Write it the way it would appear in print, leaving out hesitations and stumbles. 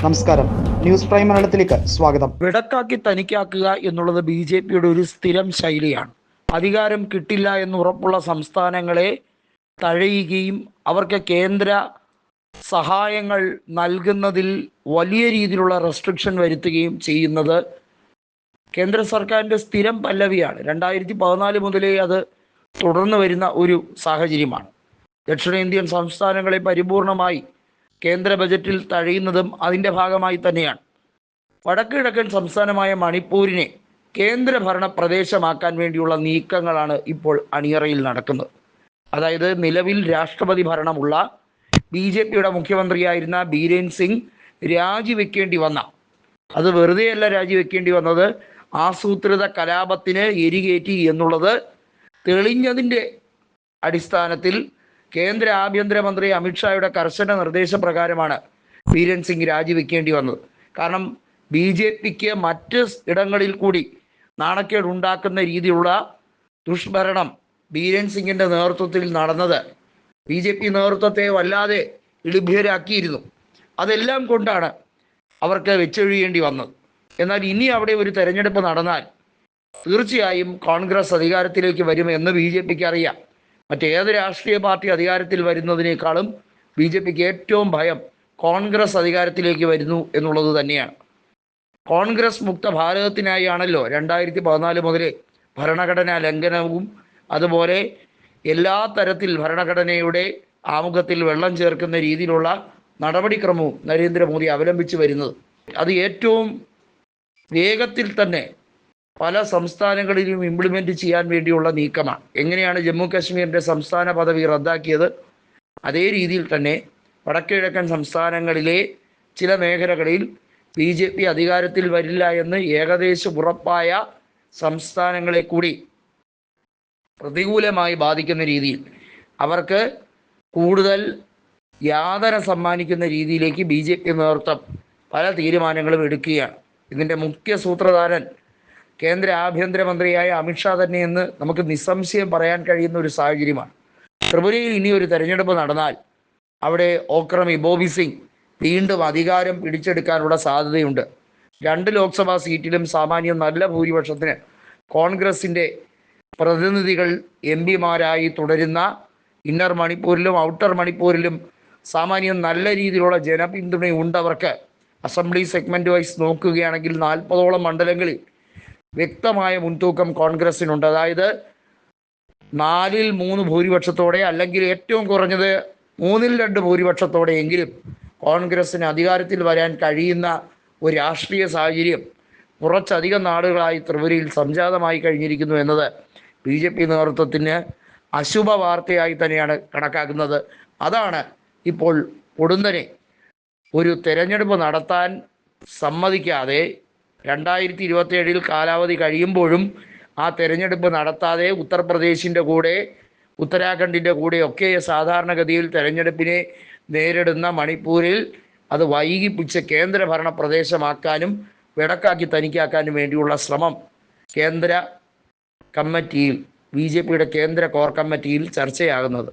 നമസ്കാരം, news prime മലയാളത്തിലേക്ക് സ്വാഗതം. വിടക്കാക്കി തനിക്കാക്കുക എന്നുള്ളത് ബി.ജെ.പിയുടെ ഒരു സ്ഥിരം ശൈലിയാണ്. അധികാരം കിട്ടില്ല എന്ന് ഉറപ്പുള്ള സംസ്ഥാനങ്ങളെ തഴയുകയും അവർക്ക് കേന്ദ്ര സഹായങ്ങൾ നൽകുന്നതിൽ വലിയ രീതിയിലുള്ള റെസ്ട്രിക്ഷൻ വരുത്തുകയും ചെയ്യുന്നത് കേന്ദ്ര സർക്കാരിൻ്റെ സ്ഥിരം പല്ലവിയാണ്. 2014 മുതലേ അത് തുടർന്ന് വരുന്ന ഒരു സാഹചര്യമാണ്. ദക്ഷിണേന്ത്യൻ സംസ്ഥാനങ്ങളെ പരിപൂർണമായി കേന്ദ്ര ബജറ്റിൽ തഴയുന്നതും അതിൻ്റെ ഭാഗമായി തന്നെയാണ്. വടക്ക് കിഴക്കൻ സംസ്ഥാനമായ മണിപ്പൂരിനെ കേന്ദ്രഭരണ പ്രദേശമാക്കാൻ വേണ്ടിയുള്ള നീക്കങ്ങളാണ് ഇപ്പോൾ അണിയറയിൽ നടക്കുന്നത്. അതായത് നിലവിൽ രാഷ്ട്രപതി ഭരണമുള്ള ബി.ജെ.പിയുടെ മുഖ്യമന്ത്രിയായിരുന്ന ബീരേൻ സിംഗ് രാജിവെക്കേണ്ടി വന്ന, അത് വെറുതെയല്ല രാജിവെക്കേണ്ടി വന്നത്, ആസൂത്രിത കലാപത്തിന് എരികേറ്റി എന്നുള്ളത് തെളിഞ്ഞതിൻ്റെ അടിസ്ഥാനത്തിൽ കേന്ദ്ര ആഭ്യന്തരമന്ത്രി അമിത്ഷായുടെ കർശന നിർദ്ദേശപ്രകാരമാണ് ബീരേൻ സിംഗ് രാജിവെക്കേണ്ടി വന്നത്. കാരണം ബി.ജെ.പിക്ക് മറ്റ് ഇടങ്ങളിൽ കൂടി നാണക്കേടുണ്ടാക്കുന്ന രീതിയിലുള്ള ദുഷ്ഭരണം ബീരേൻ സിംഗിൻ്റെ നേതൃത്വത്തിൽ നടന്നത് ബി.ജെ.പി നേതൃത്വത്തെ വല്ലാതെ ഇളിഭ്യരാക്കിയിരുന്നു. അതെല്ലാം കൊണ്ടാണ് അവർക്ക് വെച്ചൊഴിയേണ്ടി വന്നത്. എന്നാൽ ഇനി അവിടെ ഒരു തെരഞ്ഞെടുപ്പ് നടന്നാൽ തീർച്ചയായും കോൺഗ്രസ് അധികാരത്തിലേക്ക് വരുമെന്ന് ബി.ജെ.പിക്ക് അറിയാം. മറ്റേത് രാഷ്ട്രീയ പാർട്ടി അധികാരത്തിൽ വരുന്നതിനേക്കാളും ബി.ജെ.പിക്ക് ഏറ്റവും ഭയം കോൺഗ്രസ് അധികാരത്തിലേക്ക് വരുന്നു എന്നുള്ളത് തന്നെയാണ്. കോൺഗ്രസ് മുക്ത ഭാരതത്തിനായി ആണല്ലോ 2014 മുതൽ ഭരണഘടനാ ലംഘനവും അതുപോലെ എല്ലാ തരത്തിൽ ഭരണഘടനയുടെ ആമുഖത്തിൽ വെള്ളം ചേർക്കുന്ന രീതിയിലുള്ള നടപടിക്രമവും നരേന്ദ്രമോദി അവലംബിച്ചു വരുന്നത്. അത് ഏറ്റവും വേഗത്തിൽ തന്നെ പല സംസ്ഥാനങ്ങളിലും ഇംപ്ലിമെൻറ്റ് ചെയ്യാൻ വേണ്ടിയുള്ള നീക്കമാണ്. എങ്ങനെയാണ് ജമ്മു കാശ്മീരിൻ്റെ സംസ്ഥാന പദവി റദ്ദാക്കിയത്, അതേ രീതിയിൽ തന്നെ വടക്കുകിഴക്കൻ സംസ്ഥാനങ്ങളിലെ ചില മേഖലകളിൽ ബി.ജെ.പി അധികാരത്തിൽ വരില്ല എന്ന് ഏകദേശം ഉറപ്പായ സംസ്ഥാനങ്ങളെ കൂടി പ്രതികൂലമായി ബാധിക്കുന്ന രീതിയിൽ അവർക്ക് കൂടുതൽ യാതന സമ്മാനിക്കുന്ന രീതിയിലേക്ക് ബി.ജെ.പി നേതൃത്വം പല തീരുമാനങ്ങളും എടുക്കുകയാണ്. ഇതിൻ്റെ മുഖ്യ സൂത്രധാരൻ കേന്ദ്ര ആഭ്യന്തരമന്ത്രിയായ അമിത്ഷാ തന്നെയെന്ന് നമുക്ക് നിസ്സംശയം പറയാൻ കഴിയുന്ന ഒരു സാഹചര്യമാണ്. ത്രിപുരയിൽ ഇനി ഒരു തെരഞ്ഞെടുപ്പ് നടന്നാൽ അവിടെ ഓക്രമി ബോബി സിംഗ് വീണ്ടും അധികാരം പിടിച്ചെടുക്കാനുള്ള സാധ്യതയുണ്ട്. 2 ലോക്സഭാ സീറ്റിലും സാമാന്യം നല്ല ഭൂരിപക്ഷത്തിന് കോൺഗ്രസിൻ്റെ പ്രതിനിധികൾ എം.പിമാരായി തുടരുന്ന ഇന്നർ മണിപ്പൂരിലും ഔട്ടർ മണിപ്പൂരിലും സാമാന്യം നല്ല രീതിയിലുള്ള ജനപിന്തുണയുണ്ടവർക്ക്. അസംബ്ലി സെഗ്മെൻറ്റ് വൈസ് നോക്കുകയാണെങ്കിൽ 40ഓളം മണ്ഡലങ്ങളിൽ വ്യക്തമായ മുൻതൂക്കം കോൺഗ്രസിനുണ്ട്. അതായത് 4-3 ഭൂരിപക്ഷത്തോടെ, അല്ലെങ്കിൽ ഏറ്റവും കുറഞ്ഞത് 3-2 ഭൂരിപക്ഷത്തോടെയെങ്കിലും കോൺഗ്രസിന് അധികാരത്തിൽ വരാൻ കഴിയുന്ന ഒരു രാഷ്ട്രീയ സാഹചര്യം കുറച്ചധികം നാടുകളായി ത്രിപുരയിൽ സംജാതമായി കഴിഞ്ഞിരിക്കുന്നു എന്നത് ബി.ജെ.പി നേതൃത്വത്തിന് അശുഭ വാർത്തയായി തന്നെയാണ് കണക്കാക്കുന്നത്. അതാണ് ഇപ്പോൾ പൊടുന്നനെ ഒരു തെരഞ്ഞെടുപ്പ് നടത്താൻ സമ്മതിക്കാതെ 2027 കാലാവധി കഴിയുമ്പോഴും ആ തെരഞ്ഞെടുപ്പ് നടത്താതെ ഉത്തർപ്രദേശിൻ്റെ കൂടെ ഉത്തരാഖണ്ഡിൻ്റെ കൂടെയൊക്കെ സാധാരണഗതിയിൽ തെരഞ്ഞെടുപ്പിനെ നേരിടുന്ന മണിപ്പൂരിൽ അത് വൈകിപ്പിച്ച് കേന്ദ്രഭരണ പ്രദേശമാക്കാനും വിടക്കാക്കി തനിക്കാക്കാനും വേണ്ടിയുള്ള ശ്രമം കേന്ദ്ര കമ്മിറ്റിയിൽ, ബി.ജെ.പിയുടെ കേന്ദ്ര കോർ കമ്മിറ്റിയിൽ ചർച്ചയാകുന്നത്.